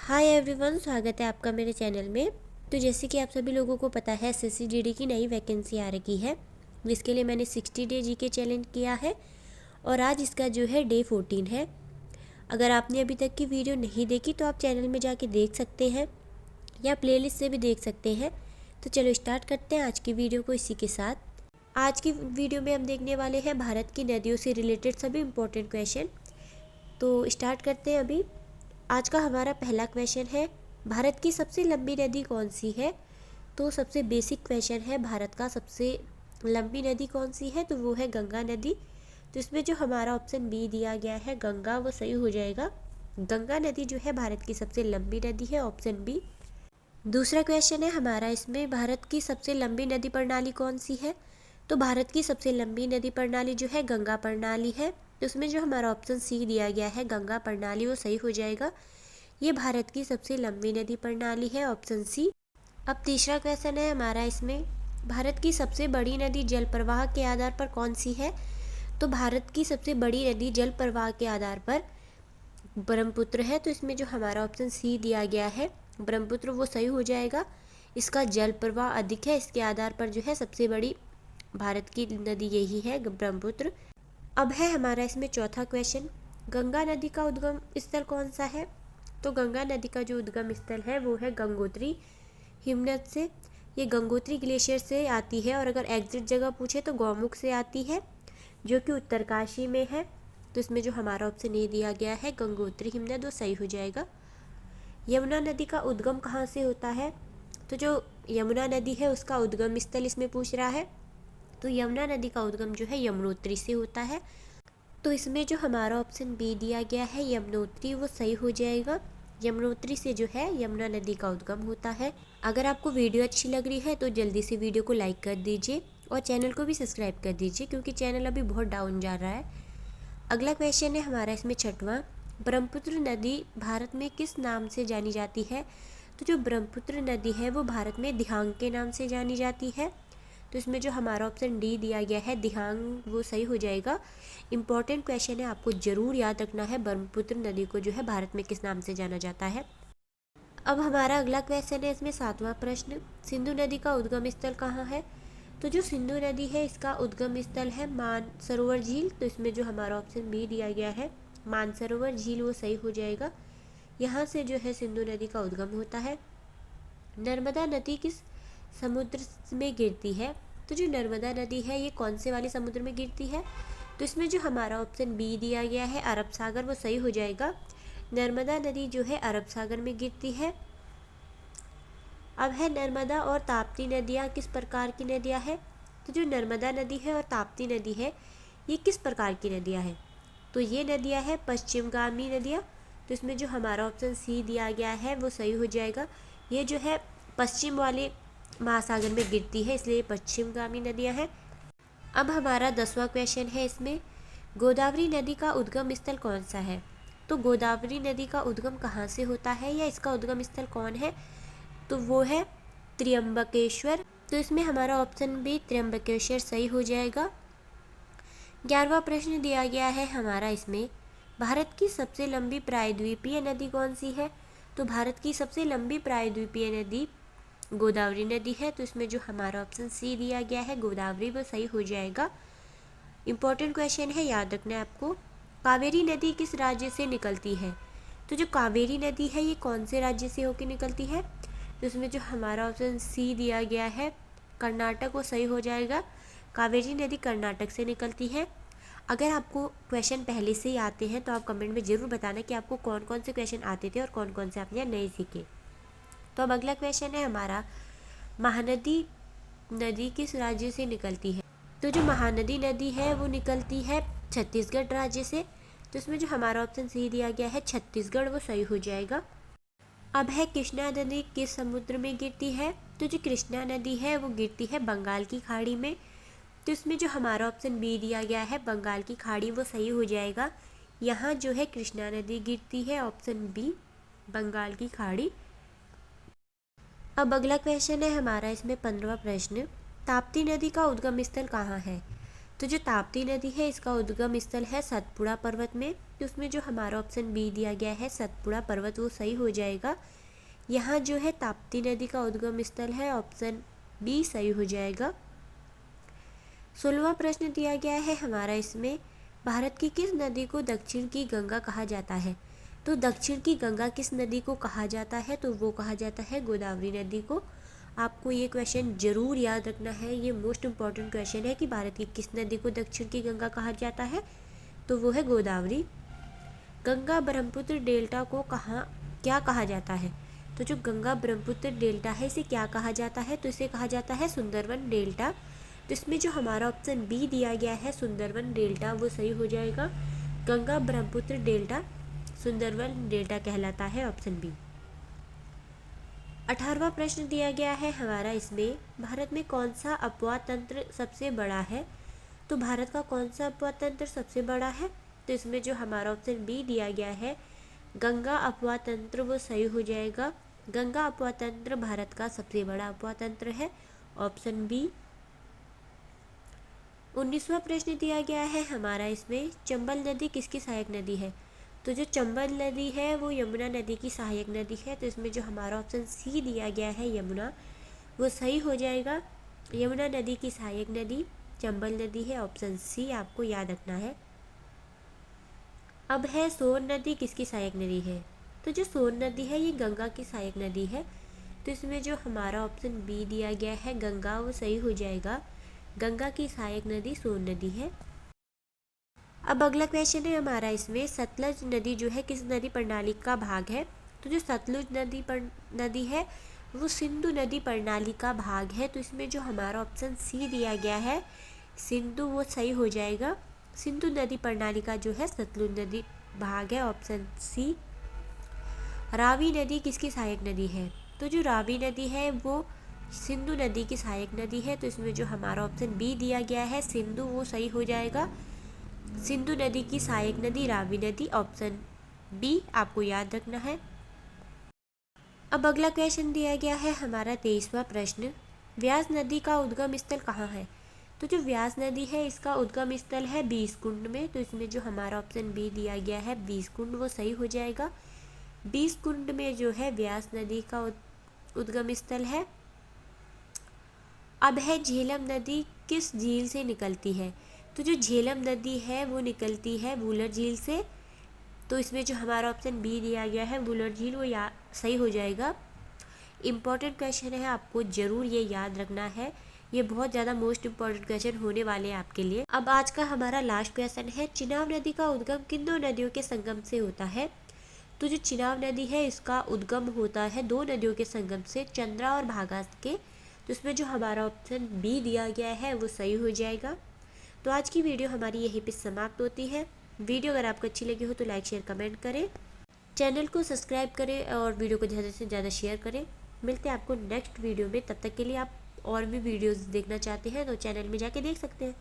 Hi everyone, स्वागत है आपका मेरे चैनल में। तो जैसे कि आप सभी लोगों को पता है, SSC की नई वैकेंसी आ रखी है, जिसके लिए मैंने 60 डे जीके चैलेंज किया है और आज इसका जो है डे 14 है। अगर आपने अभी तक की वीडियो नहीं देखी तो आप चैनल में जाके देख सकते हैं या प्लेलिस्ट से भी देख सकते हैं। तो चलो स्टार्ट करते हैं आज की वीडियो को इसी के साथ। आज की वीडियो में हम देखने वाले हैं भारत की नदियों से रिलेटेड सभी इंपॉर्टेंट क्वेश्चन। तो स्टार्ट करते हैं अभी। आज का हमारा पहला क्वेश्चन है, भारत की सबसे लंबी नदी कौन सी है। तो सबसे बेसिक क्वेश्चन है, भारत का सबसे लंबी नदी कौन सी है, तो वो है गंगा नदी। तो इसमें जो हमारा ऑप्शन बी दिया गया है गंगा, वो सही हो जाएगा। गंगा नदी जो है भारत की सबसे लंबी नदी है, ऑप्शन बी। दूसरा क्वेश्चन है हमारा इसमें, भारत की सबसे लंबी नदी प्रणाली कौन सी है। तो भारत की सबसे लंबी नदी प्रणाली जो है गंगा प्रणाली है। तो उसमें जो हमारा ऑप्शन सी दिया गया है गंगा प्रणाली, वो सही हो जाएगा। ये भारत की सबसे लंबी नदी प्रणाली है, ऑप्शन सी। अब तीसरा क्वेश्चन है हमारा इसमें, भारत की सबसे बड़ी नदी जल प्रवाह के आधार पर कौन सी है। तो भारत की सबसे बड़ी नदी जल प्रवाह के आधार पर ब्रह्मपुत्र है। तो इसमें जो हमारा ऑप्शन सी दिया गया है ब्रह्मपुत्र, वो सही हो जाएगा। इसका जल प्रवाह अधिक है, इसके आधार पर जो है सबसे बड़ी भारत की नदी यही है, ब्रह्मपुत्र। अब है हमारा इसमें चौथा क्वेश्चन, गंगा नदी का उद्गम स्थल कौन सा है। तो गंगा नदी का जो उद्गम स्थल है वो है गंगोत्री हिमनद से। ये गंगोत्री ग्लेशियर से आती है और अगर एग्जिट जगह पूछे तो गौमुख से आती है, जो कि उत्तरकाशी में है। तो इसमें जो हमारा ऑप्शन ए दिया गया है गंगोत्री हिमनद, वो सही हो जाएगा। यमुना नदी का उद्गम कहाँ से होता है। तो जो यमुना नदी है उसका उद्गम स्थल इसमें पूछ रहा है। तो यमुना नदी का उद्गम जो है यमुनोत्री से होता है। तो इसमें जो हमारा ऑप्शन बी दिया गया है यमुनोत्री, वो सही हो जाएगा। यमुनोत्री से जो है यमुना नदी का उद्गम होता है। अगर आपको वीडियो अच्छी लग रही है तो जल्दी से वीडियो को लाइक कर दीजिए और चैनल को भी सब्सक्राइब कर दीजिए, क्योंकि चैनल अभी बहुत डाउन जा रहा है। अगला क्वेश्चन है हमारा इसमें छठवां, ब्रह्मपुत्र नदी भारत में किस नाम से जानी जाती है। तो जो ब्रह्मपुत्र नदी है वो भारत में दिहांग के नाम से जानी जाती है। तो इसमें जो हमारा ऑप्शन डी दिया गया है दिहांग, वो सही हो जाएगा। इंपॉर्टेंट क्वेश्चन है, आपको ज़रूर याद रखना है ब्रह्मपुत्र नदी को जो है भारत में किस नाम से जाना जाता है। अब हमारा अगला क्वेश्चन है इसमें सातवां प्रश्न, सिंधु नदी का उद्गम स्थल कहाँ है। तो जो सिंधु नदी है इसका उद्गम स्थल है मानसरोवर झील। तो इसमें जो हमारा ऑप्शन बी दिया गया है मानसरोवर झील, वो सही हो जाएगा। यहाँ से जो है सिंधु नदी का उद्गम होता है। नर्मदा नदी किस समुद्र में गिरती है। तो जो नर्मदा नदी है ये कौन से वाले समुद्र में गिरती है। तो इसमें जो हमारा ऑप्शन बी दिया गया है अरब सागर, वो सही हो जाएगा। नर्मदा नदी जो है अरब सागर में गिरती है। अब है नर्मदा और ताप्ती नदियाँ किस प्रकार की नदियाँ हैं। तो जो नर्मदा नदी है और ताप्ती नदी है ये किस प्रकार की नदियाँ हैं। तो ये नदियाँ हैं पश्चिमगामी नदियाँ। तो इसमें जो हमारा ऑप्शन सी दिया गया है वो सही हो जाएगा। ये जो है पश्चिम वाले महासागर में गिरती है, इसलिए पश्चिमगामी नदियाँ हैं। अब हमारा 10वां क्वेश्चन है इसमें, गोदावरी नदी का उद्गम स्थल कौन सा है। तो गोदावरी नदी का उद्गम कहाँ से होता है या इसका उद्गम स्थल कौन है। तो वो है त्र्यंबकेश्वर। तो इसमें हमारा ऑप्शन बी त्र्यंबकेश्वर सही हो जाएगा। 11वां प्रश्न दिया गया है हमारा इसमें, भारत की सबसे लंबी प्रायद्वीपीय नदी कौन सी है। तो भारत की सबसे लंबी प्रायद्वीपीय नदी गोदावरी नदी है। तो इसमें जो हमारा ऑप्शन सी दिया गया है गोदावरी, वो सही हो जाएगा। इंपॉर्टेंट क्वेश्चन है, याद रखना है आपको। कावेरी नदी किस राज्य से निकलती है। तो जो कावेरी नदी है ये कौन से राज्य से होकर निकलती है। तो इसमें जो हमारा ऑप्शन सी दिया गया है कर्नाटक, वो सही हो जाएगा। कावेरी नदी कर्नाटक से निकलती है। अगर आपको क्वेश्चन पहले से ही आते हैं तो आप कमेंट में ज़रूर बताना कि आपको कौन कौन से क्वेश्चन आते थे और कौन कौन से आपने नहीं सीखे। तो अब अगला क्वेश्चन है हमारा, महानदी नदी किस राज्य से निकलती है। तो जो महानदी नदी है वो निकलती है छत्तीसगढ़ राज्य से। तो इसमें जो हमारा ऑप्शन सी दिया गया है छत्तीसगढ़, वो सही हो जाएगा। अब है कृष्णा नदी किस समुद्र में गिरती है। तो जो कृष्णा नदी है वो गिरती है बंगाल की खाड़ी में। तो इसमें जो हमारा ऑप्शन बी दिया गया है बंगाल की खाड़ी, वो सही हो जाएगा। यहाँ जो है कृष्णा नदी गिरती है, ऑप्शन बी बंगाल की खाड़ी। अब अगला क्वेश्चन है हमारा इसमें 15वां प्रश्न, ताप्ती नदी का उद्गम स्थल कहाँ है। तो जो ताप्ती नदी है इसका उद्गम स्थल है सतपुड़ा पर्वत में। तो उसमें जो हमारा ऑप्शन बी दिया गया है सतपुड़ा पर्वत वो सही हो जाएगा। यहाँ जो है ताप्ती नदी का उद्गम स्थल है, ऑप्शन बी सही हो जाएगा। 16वां प्रश्न दिया गया है हमारा इसमें, भारत की किस नदी को दक्षिण की गंगा कहा जाता है? तो दक्षिण की गंगा किस नदी को कहा जाता है? तो वो कहा जाता है गोदावरी नदी को। आपको ये क्वेश्चन जरूर याद रखना है, ये मोस्ट इम्पॉर्टेंट क्वेश्चन है कि भारत की किस नदी को दक्षिण की गंगा कहा जाता है, तो वो है गोदावरी। गंगा ब्रह्मपुत्र डेल्टा को क्या कहा जाता है? तो जो गंगा ब्रह्मपुत्र डेल्टा है इसे क्या कहा जाता है? तो इसे कहा जाता है सुंदरवन डेल्टा। तो इसमें जो हमारा ऑप्शन बी दिया गया है सुंदरवन डेल्टा वो सही हो जाएगा। गंगा ब्रह्मपुत्र डेल्टा सुंदरवन डेल्टा कहलाता है, ऑप्शन बी। 18वां प्रश्न दिया गया है हमारा इसमें, भारत में कौन सा अपवाह तंत्र सबसे बड़ा है? तो भारत का कौन सा अपवाह तंत्र सबसे बड़ा है? तो इसमें जो हमारा ऑप्शन बी दिया गया है गंगा अपवाह तंत्र वो सही हो जाएगा। गंगा अपवाह तंत्र भारत का सबसे बड़ा अपवाह तंत्र है, ऑप्शन बी। 19वां प्रश्न दिया गया है हमारा इसमें, चंबल नदी किसकी सहायक नदी है? तो जो चंबल नदी है वो यमुना नदी की सहायक नदी है। तो इसमें जो हमारा ऑप्शन सी दिया गया है यमुना वो सही हो जाएगा। यमुना नदी की सहायक नदी चंबल नदी है, ऑप्शन सी आपको याद रखना है। अब है सोन नदी किसकी सहायक नदी है? तो जो सोन नदी है ये गंगा की सहायक नदी है। तो इसमें जो हमारा ऑप्शन बी दिया गया है गंगा वो सही हो जाएगा। गंगा की सहायक नदी सोन नदी है। अब अगला क्वेश्चन है हमारा इसमें, सतलज नदी जो है किस नदी प्रणाली का भाग है? तो जो सतलुज नदी है वो सिंधु नदी प्रणाली का भाग है। तो इसमें जो हमारा ऑप्शन सी दिया गया है सिंधु वो सही हो जाएगा। सिंधु नदी प्रणाली का जो है सतलुज नदी भाग है, ऑप्शन सी। रावी नदी किसकी सहायक नदी है? तो जो रावी नदी है वो सिंधु नदी की सहायक नदी है। तो इसमें जो हमारा ऑप्शन बी दिया गया है सिंधु वो सही हो जाएगा। सिंधु नदी की सहायक नदी रावी नदी, ऑप्शन बी आपको याद रखना है। अब अगला क्वेश्चन दिया गया है हमारा 23वां प्रश्न, व्यास नदी का उद्गम स्थल कहाँ है? तो जो व्यास नदी है इसका उद्गम स्थल है बीसकुंड में। तो इसमें जो हमारा ऑप्शन बी दिया गया है बीसकुंड वो सही हो जाएगा। बीसकुंड में जो है व्यास नदी का उद्गम स्थल है। अब है झेलम नदी किस झील से निकलती है? तो जो झेलम नदी है वो निकलती है वुलर झील से। तो इसमें जो हमारा ऑप्शन बी दिया गया है वुलर झील वो सही हो जाएगा। इम्पॉर्टेंट क्वेश्चन है, आपको ज़रूर ये याद रखना है, ये बहुत ज़्यादा मोस्ट इम्पॉर्टेंट क्वेश्चन होने वाले हैं आपके लिए। अब आज का हमारा लास्ट क्वेश्चन है, चिनाब नदी का उद्गम किन दो नदियों के संगम से होता है? तो जो चिनाब नदी है इसका उद्गम होता है दो नदियों के संगम से, चंद्रा और भागा के। तो इसमें जो हमारा ऑप्शन बी दिया गया है वो सही हो जाएगा। तो आज की वीडियो हमारी यहीं पे समाप्त होती है। वीडियो अगर आपको अच्छी लगी हो तो लाइक शेयर कमेंट करें, चैनल को सब्सक्राइब करें और वीडियो को ज़्यादा से ज़्यादा शेयर करें। मिलते हैं आपको नेक्स्ट वीडियो में, तब तक के लिए आप और भी वीडियोस देखना चाहते हैं तो चैनल में जाके देख सकते हैं।